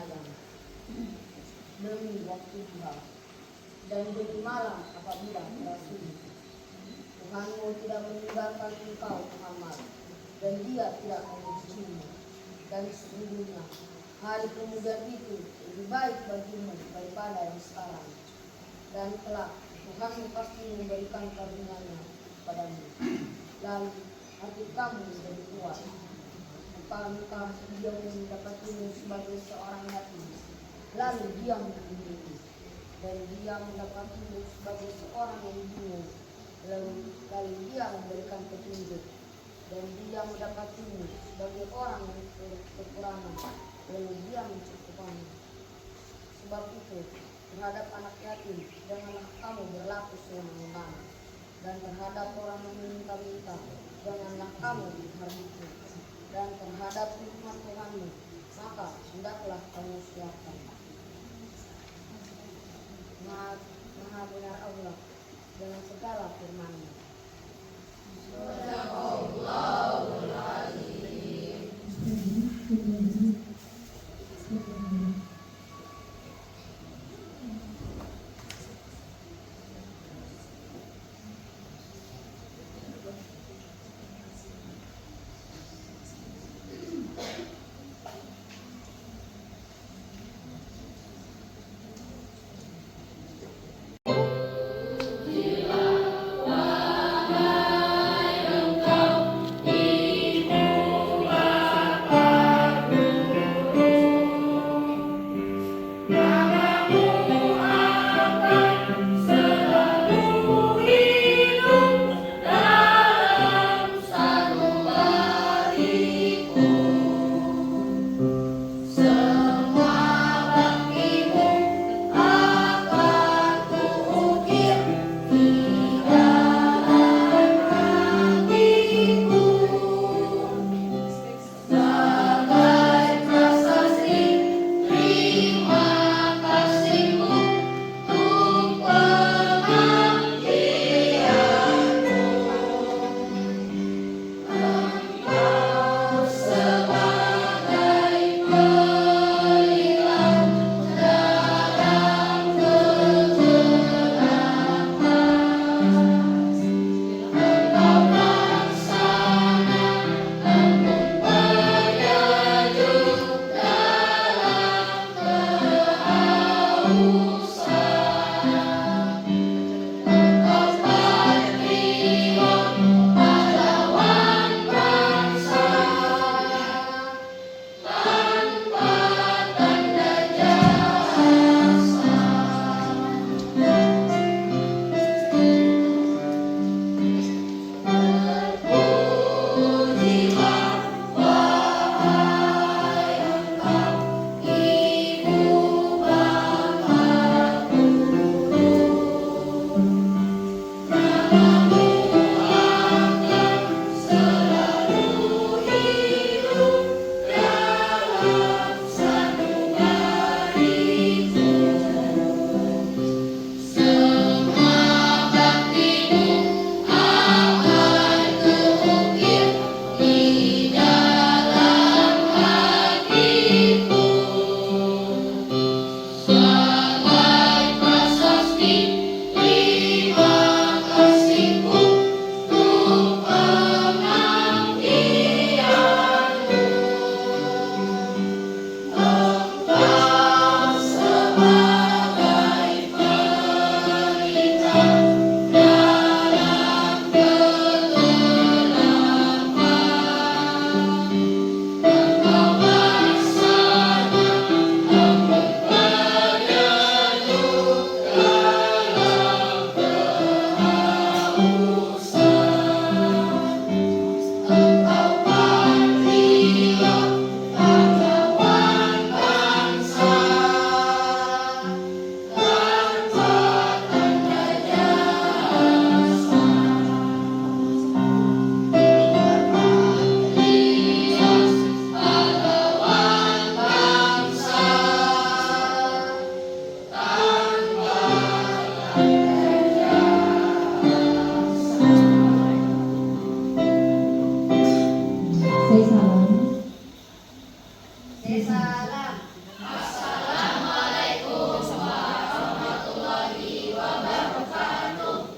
semayang demi waktu duha, dan demi malam apabila tersunyi. Tuhanmu tidak meninggalkan engkau Muhammad, dan dia tidak mengujimu. Dan sesungguhnya hari kemudian itu lebih baik bagimu daripada yang sekarang. Dan kelak Tuhanmu pasti memberikan karunia-Nya padamu. Lalu hati kamu menjadi kuat. Bukankah dia mendapatimu sebagai seorang yatim, lalu dia melindungimu, dan dia mendapatimu sebagai seorang yang bingung, lalu dia memberikan petunjuk, dan dia mendapatimu sebagai orang yang kekurangan, lalu dia mencukupkanmu. Sebab itu, terhadap anak yatim janganlah kamu berlaku semena-mena, dan terhadap orang yang meminta-minta janganlah kamu menghargai, dan terhadap firman Tuhanmu maka hendaklah kamu siapkan. Maha benar Allah dengan segala firman-Nya. Sadaqallahul Azim.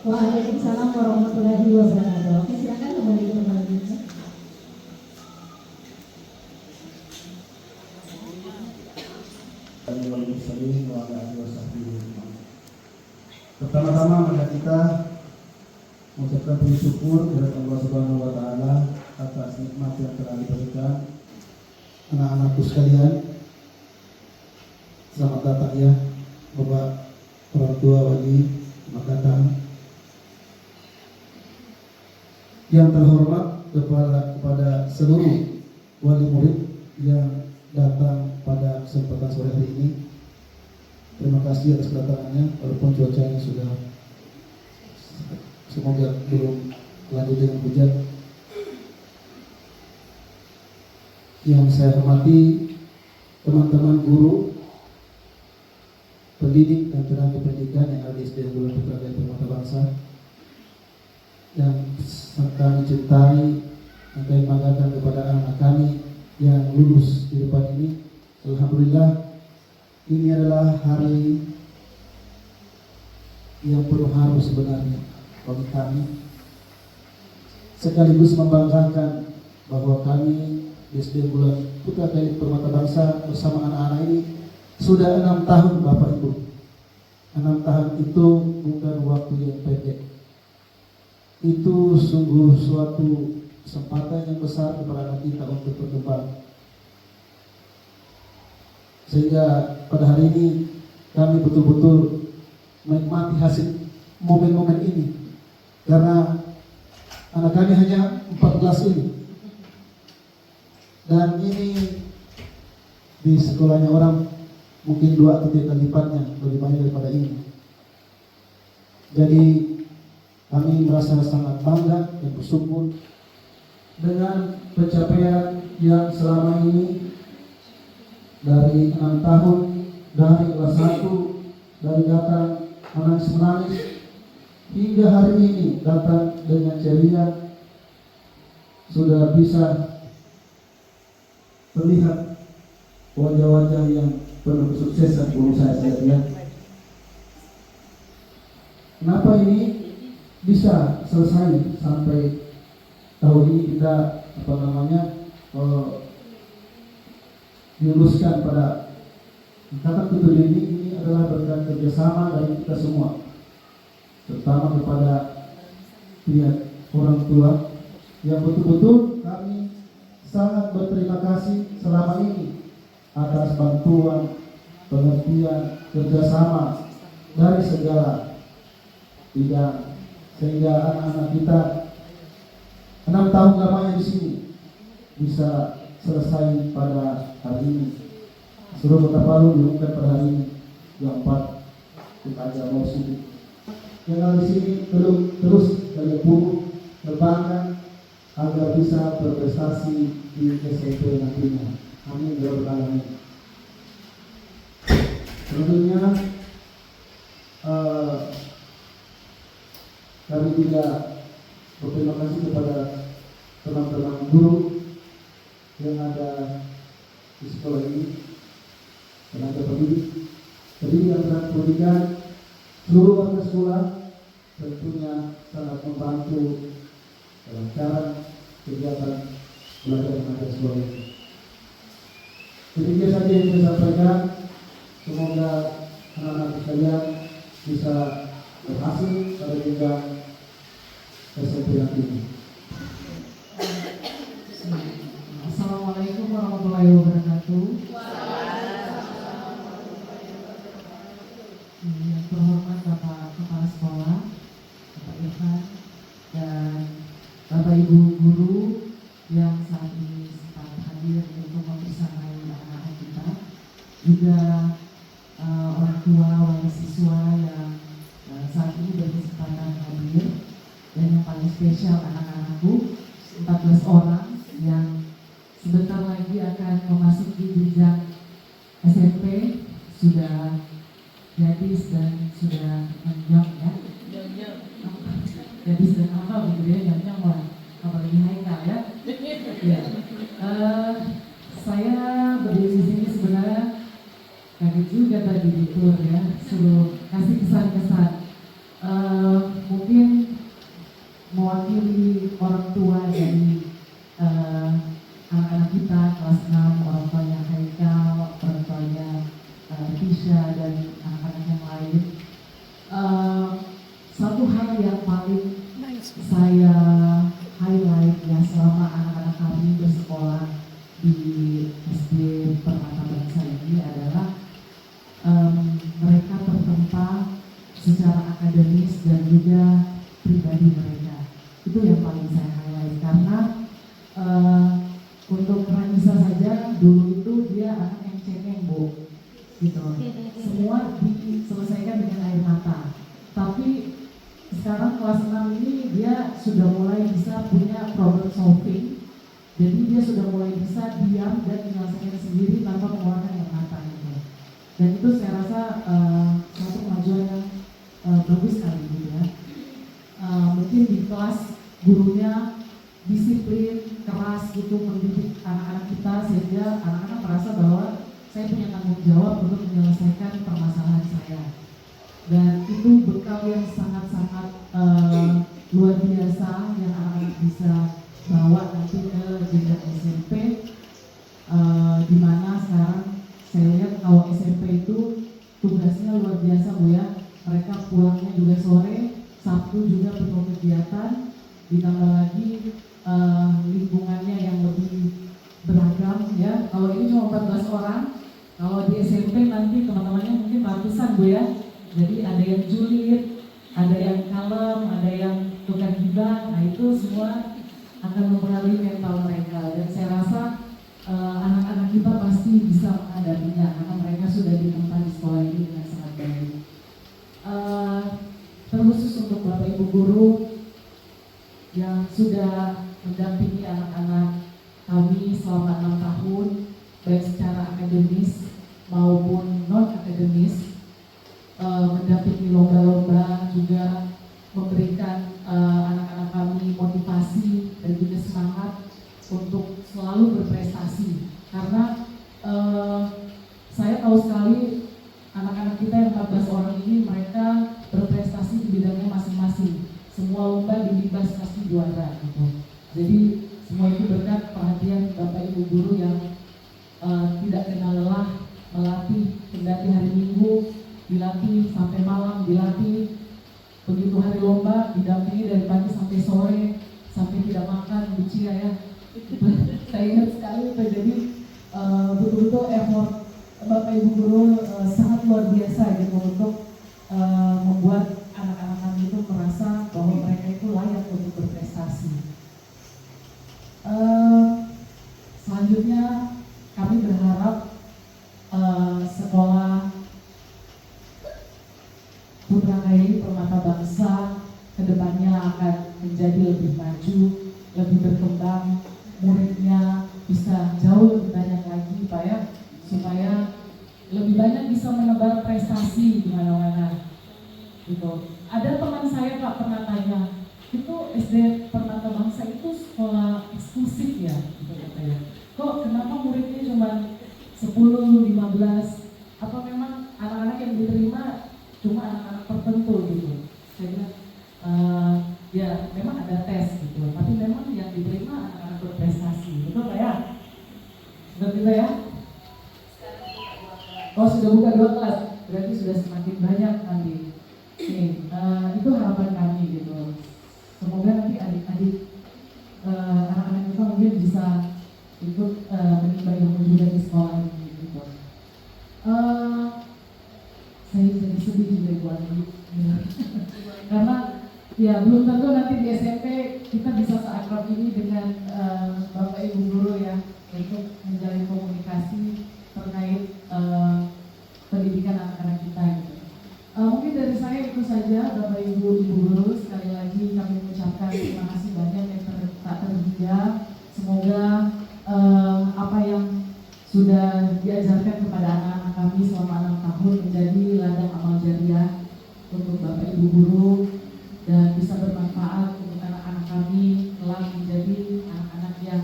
Waalaikumsalam warahmatullahi wabarakatuh. Oke, silakan kembali ke tempat duduknya. Pertama-tama mari kita mengucapkan puji syukur kepada Allah Subhanahu wa taala atas nikmat yang telah diberikan anak-anakku sekalian. Selamat datang ya Bapak orang tua wali, selamat datang. Yang terhormat kepada seluruh wali murid yang datang pada kesempatan sore hari ini. Terima kasih atas kedatangannya, walaupun cuacanya sudah semoga belum lanjut dengan hujan. Yang saya hormati teman-teman guru, pendidik dan tenaga pendidikan yang ada di SD Unggulan Putra Jaya Permata Bangsa, yang kami cintai dan kami banggakan kepada anak-anak kami yang lulus di depan ini. Alhamdulillah, ini adalah hari yang penuh haru sebenarnya bagi kami, sekaligus membanggakan bahwa kami di SD Unggulan Putra Jaya Permata Bangsa bersama anak-anak ini sudah 6 tahun Bapak Ibu. 6 tahun itu bukan waktu yang pendek. Itu sungguh suatu kesempatan yang besar kepada anak kita untuk berkembang. Sehingga pada hari ini kami betul-betul menikmati hasil momen-momen ini. Karena anak kami hanya 14 ini. Dan ini di sekolahnya orang mungkin 2 atau 3 kali lipatnya lebih banyak daripada ini. Jadi kami merasa sangat bangga dan bersyukur dengan pencapaian yang selama ini dari 6 tahun, dari kelas 1, dari datang menangis-menangis hingga hari ini datang dengan ceria, sudah bisa terlihat wajah-wajah yang penuh kesuksesan guru saya lihat. Kenapa ini bisa selesai sampai tahun ini kita diluluskan pada angkatan ke-7 ini adalah berkat kerjasama dari kita semua, terutama kepada pihak orang tua yang betul-betul kami sangat berterima kasih selama ini atas bantuan, pengertian, kerjasama dari segala bidang, sehingga anak-anak kita 6 tahun lamanya di sini bisa selesai pada hari ini. Seluruh Kota Palu diumumkan pada hari ini yang 4 kita aja mau sini. Yang di sini terus dari puluh berbangga agar bisa berprestasi di SMP nantinya. Amin ya rabbal alamin. Tentunya kami juga berterima kasih kepada teman-teman guru yang ada di sekolah ini, tenaga pendidik dan tenaga pendidikan, seluruh warga sekolah tentunya sangat membantu dalam cara kegiatan belajar mengajar sekolah ini. Demikian saja yang saya sampaikan. Semoga anak-anak sekalian bisa berhasil pada jenjang SMP nanti. Assalamualaikum warahmatullahi wabarakatuh. Yang terhormat Bapak Kepala Sekolah, Bapak Irfan, dan Bapak Ibu guru yang saat ini sempat hadir untuk membersamai anak-anak kita, juga orang tua wali siswa yang saat ini berkesempatan hadir, dan yang paling spesial anak-anakku 14 orang yang sebentar lagi akan memasuki jenjang SMP, sudah gadis dan sudah menjam ya. Gadis dan apa begitu ya, jangan lah, apalagi Haikal ya. Ya. Saya berdiri di sini sebenarnya kaget juga tadi di tour ya, suruh kasih kesan-kesan. Mungkin Tisha dan anak-anak yang lain. Satu hal yang paling saya highlight ya selama anak-anak kami bersekolah di SD Permata Bangsa ini adalah mereka tertempa secara akademis dan juga pribadi mereka. Itu yang paling saya highlight karena untuk Ranisa saja dulu itu dia anak yang cengeng, Bu, gitu. Semua diselesaikan dengan air mata. Tapi sekarang kelas 6 ini dia sudah mulai bisa punya problem solving. Jadi dia sudah mulai bisa diam dan menyelesaikan sendiri tanpa mengeluarkan air mata gitu. Dan itu saya rasa suatu kemajuan yang bagus sekali gitu ya. Mungkin di kelas gurunya disiplin, keras gitu mendidik anak-anak kita sehingga anak-anak merasa bahwa saya punya tanggung jawab untuk menyelesaikan permasalahan saya. Dan itu bekal yang sangat-sangat luar biasa yang anak-anak bisa bawa nanti ke jenjang SMP, di mana sekarang saya lihat kalau SMP itu tugasnya luar biasa, Bu ya. Mereka pulangnya juga sore, Sabtu juga penuh kegiatan, ditambah lagi lingkungannya yang lebih beragam ya. Kalau ini cuma 14 orang, kalau di SMP nanti teman-temannya mungkin ratusan, Bu ya. Jadi ada yang julid, ada yang kalem, ada yang tukang gibah. Nah itu semua akan mempengaruhi mental mereka. Dan saya rasa anak-anak kita pasti bisa menghadapinya karena mereka sudah ditempa di sekolah ini dengan sangat baik. Terkhusus untuk Bapak Ibu guru yang sudah mendampingi anak-anak kami selama 6 tahun, baik secara akademis maupun non-akademis, mendampingi lomba-lomba, juga memberikan anak-anak kami motivasi dan juga semangat untuk selalu berprestasi. Karena saya tahu sekali anak-anak kita yang 14 orang ini mereka berprestasi di bidangnya masing-masing. Semua lomba dilibas pasti juara gitu. Jadi semua itu berkat perhatian Bapak Ibu guru yang tidak kenal lelah melatih, kendati hari Minggu dilatih sampai malam, dilatih begitu hari lomba didampingi dari pagi sampai sore sampai tidak makan, Bucia ya. Saya ingat sekali itu. Jadi betul-betul effort Bapak Ibu guru sangat luar biasa gitu untuk membuat anak-anak kami itu merasa bahwa mereka itu layak untuk berprestasi. Selanjutnya kami berharap sekolah Putra Kaili Permata Bangsa kedepannya akan menjadi lebih maju, lebih berkembang, muridnya bisa jauh lebih banyak lagi Pak ya, supaya lebih banyak bisa menebar prestasi di mana-mana gitu. Ada teman saya Kak pernah tanya, itu SD Permata Bangsa itu sekolah eksklusif ya gitu katanya. Kok kenapa muridnya cuma 10, 15, apa memang anak-anak yang diterima cuma anak-anak tertentu gitu? Saya bilang, ya memang ada tes gitu, tapi memang yang diterima anak-anak berprestasi, betul Pak ya? Betul gitu ya? Oh sudah buka 2 kelas, berarti sudah semakin banyak nanti. Nih, itu harapan kami gitu. Semoga nanti adik-adik anak-anak kita mungkin bisa ikut menimba ilmu juga di sekolah ini gitu. Saya jadi sedih juga buat ibu karena ya belum tentu nanti di SMP kita bisa seakrab ini dengan Bapak Ibu guru ya, untuk menjalin komunikasi terkait pendidikan anak-anak kita gitu. Mungkin dari saya itu saja Bapak Ibu guru. Sekali lagi kami mengucapkan terima kasih banyak yang tak terhingga. Semoga apa yang sudah diajarkan kepada anak-anak kami selama 6 tahun menjadi ladang amal jariah untuk Bapak Ibu guru dan bisa bermanfaat untuk anak-anak kami kelak menjadi anak-anak yang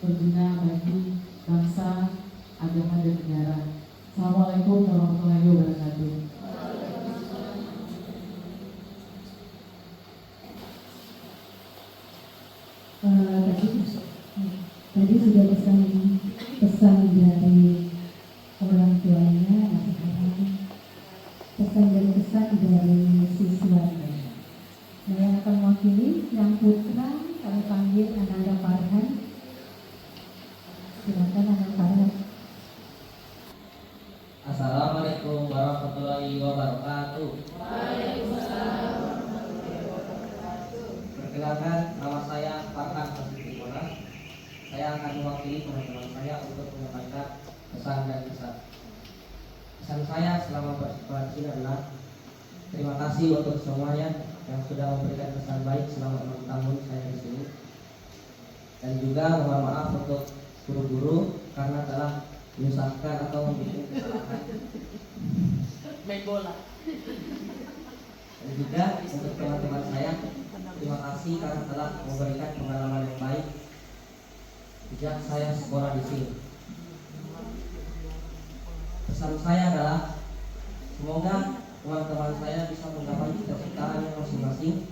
berguna bagi bangsa, agama dan negara. Assalamualaikum warahmatullahi wabarakatuh. Tadi sudah pesan dari orang tuanya, nanti Assalamualaikum warahmatullahi wabarakatuh. Perkenalkan, nama saya Farhan Fatimura. Saya akan mewakili teman-teman saya untuk menyampaikan pesan dan kisah. Pesan saya selama bersekolah di sini adalah terima kasih untuk semuanya yang sudah memberikan kesan baik selama 6 tahun saya di sini. Dan juga mohon maaf untuk guru-guru karena telah menyusahkan atau membuat kesalahan. Main bola. Dan juga untuk teman-teman saya, terima kasih karena telah memberikan pengalaman yang baik sejak saya sekolah di sini. Pesan saya adalah semoga teman-teman saya bisa menggapai cita-citanya masing-masing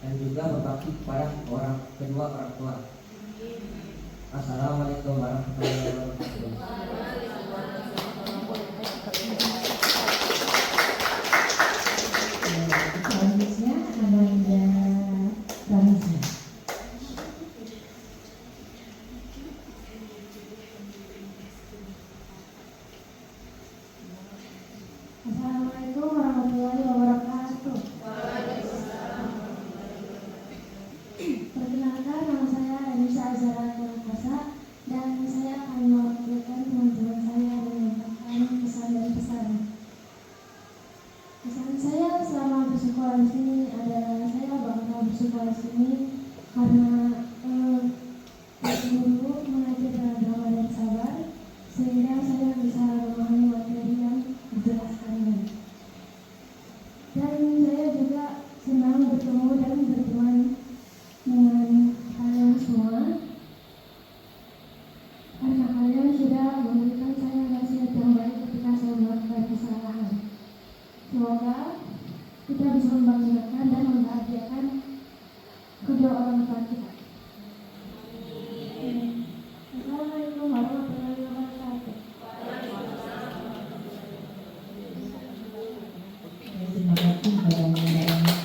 dan juga berbakti kepada kedua orang tua. Assalamualaikum warahmatullahi wabarakatuh. Selanjutnya Amanda Ramizah. Assalamualaikum warahmatullahi wabarakatuh. Perkenalkan, nama saya Anissa Azhara Kasa dan saya akan mewakilkan teman-teman saya menyampaikan pesan dan pesan. Pesan saya selama bersekolah di sini adalah saya bangga bersekolah di sini karena guru mengajar dengan ramah dan sabar sehingga saya bisa memahami materi yang dijelaskannya. Dan saya juga senang bertemu dan berteman dengan kalian semua karena kalian sudah memberikan saya nasihat yang baik ketika saya melakukan kesalahan. Semoga kita bisa membanggakan dan membahagiakan kedua orang tua kita. Assalamualaikum warahmatullahi wabarakatuh. Terima kasih kepada Amanda Ramizah.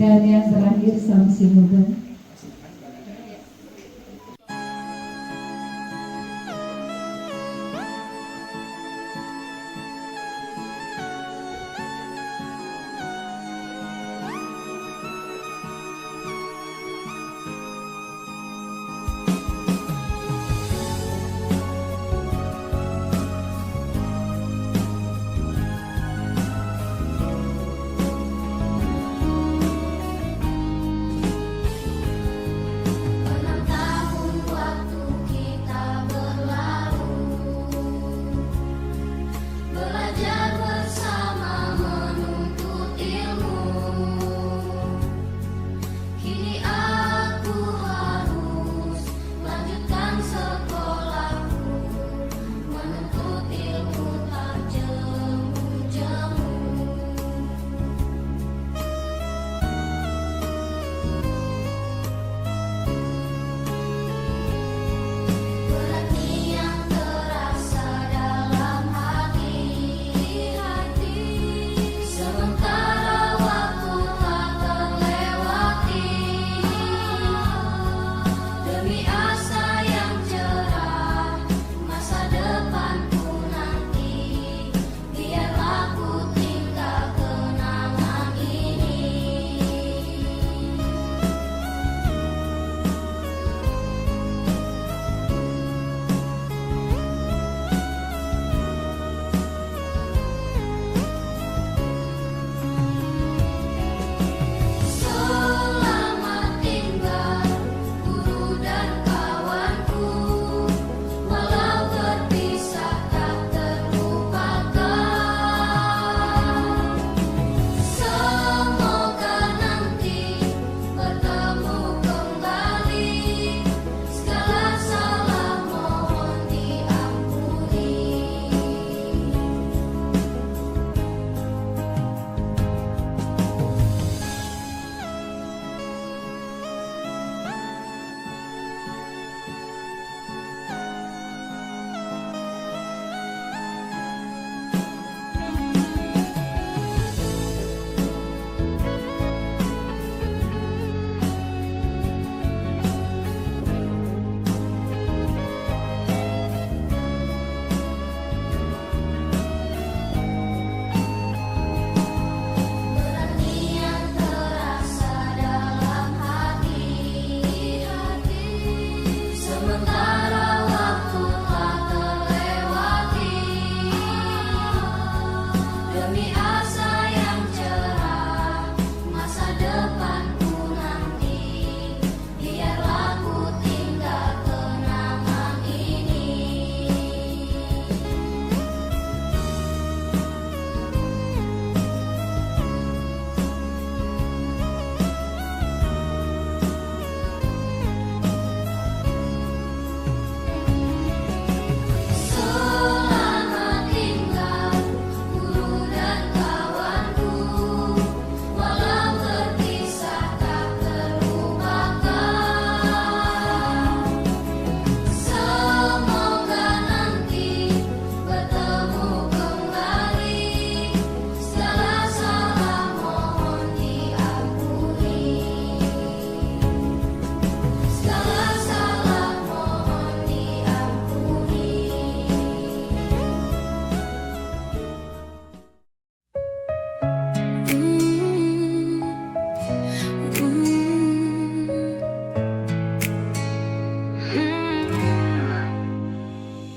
Dan yang terakhir Samsi Mugan.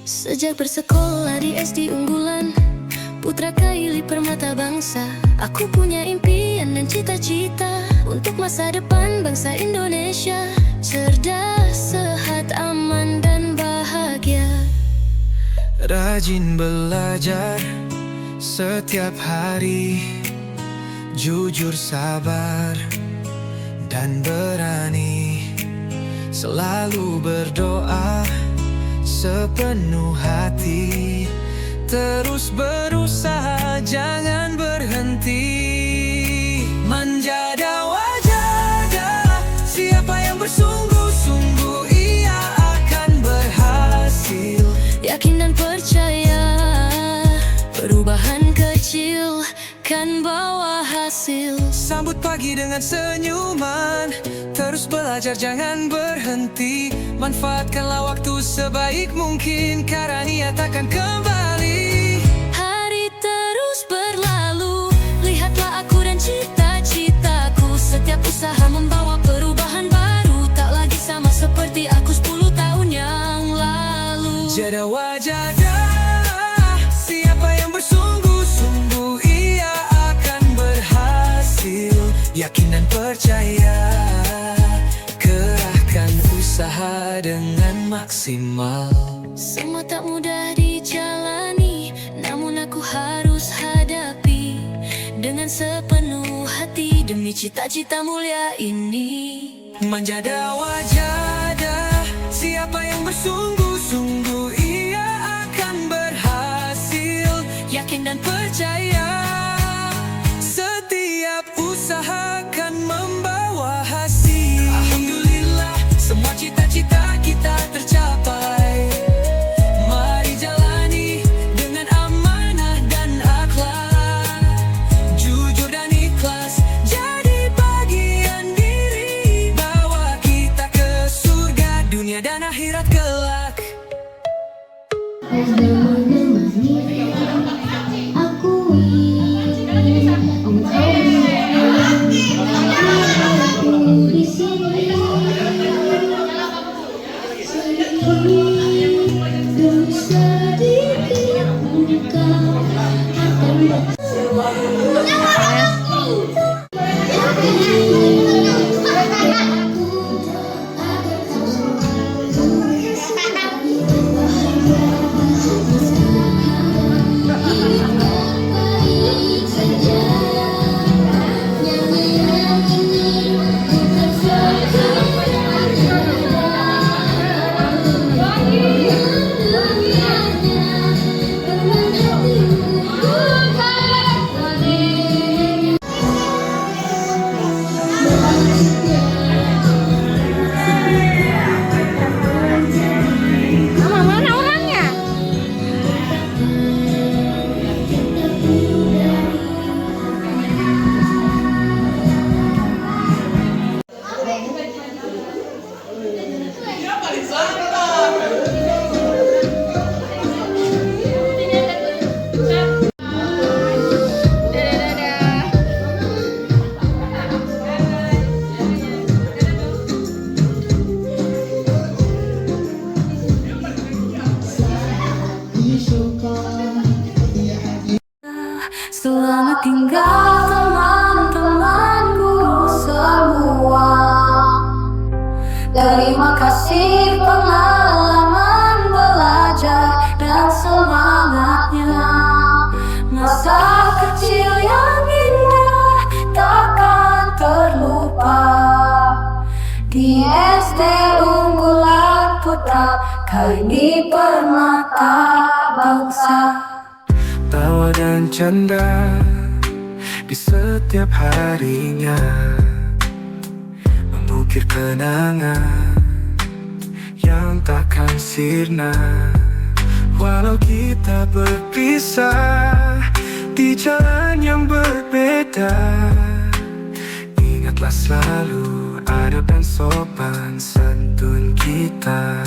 Sejak bersekolah di SD unggulan, putra Kaili permata bangsa, aku punya impian dan cita-cita untuk masa depan bangsa Indonesia. Cerdas, sehat, aman, dan bahagia. Rajin belajar setiap hari, jujur, sabar, dan berani. Selalu berdoa sepenuh hati, terus berusaha, jangan berhenti. Menjaga wajah, siapa yang bersungguh-sungguh ia akan berhasil. Yakin dan percaya, perubahan kecil kan bawa hasil. Sambut pagi dengan senyuman, terus belajar jangan berhenti. Manfaatkanlah waktu sebaik mungkin, karena ia takkan kembali. Hari terus berlalu, lihatlah aku dan cita-citaku. Setiap usaha membawa perubahan baru, tak lagi sama seperti aku 10 tahun yang lalu. Jadah wajadah, siapa yang bersungguh-sungguh ia akan berhasil. Yakin dan percaya, kerahkan usaha dengan maksimal. Semua tak mudah dijalani, namun aku harus hadapi dengan sepenuh hati demi cita-cita mulia ini. Menjadah wajadah, siapa yang bersungguh-sungguh ia akan berhasil. Yakin dan percaya, setiap usaha akan membawa hasil. Alhamdulillah, semua cita-cita kita tercapai. Mari jalani dengan amanah dan akhlak, jujur dan ikhlas jadi bagian diri, bawa kita ke surga dunia dan akhirat kelak. selamat tinggal teman-temanku semua. Terima kasih pengalaman belajar dan semangatnya. Masa kecil yang indah takkan terlupa. Di SD Unggulan Putra Kartini Permata Bangsa. Tawa dan canda di setiap harinya, mengukir kenangan yang takkan sirna. Walau kita berpisah di jalan yang berbeda, ingatlah selalu adab dan sopan santun kita.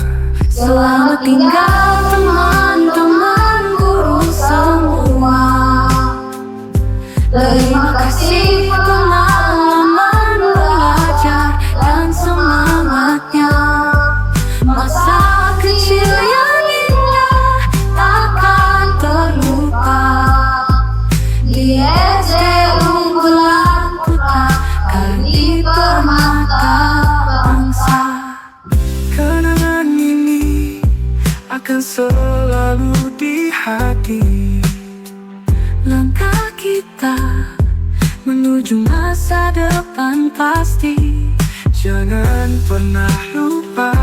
Selamat tinggal teman-teman guru semua. Terima kasih pengalaman belajar dan semangatnya. Masa kecil yang indah takkan terlupa. Di SD Unggulan Putra Kartini Permata Bangsa. Kenangan ini akan selalu di hati. Langkah kita menuju masa depan pasti. Jangan pernah lupa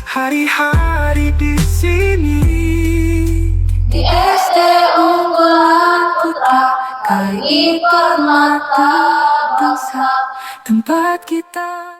hari-hari di sini. Di SD Unggulan Putra Kartini Permata Bangsa, Tempat kita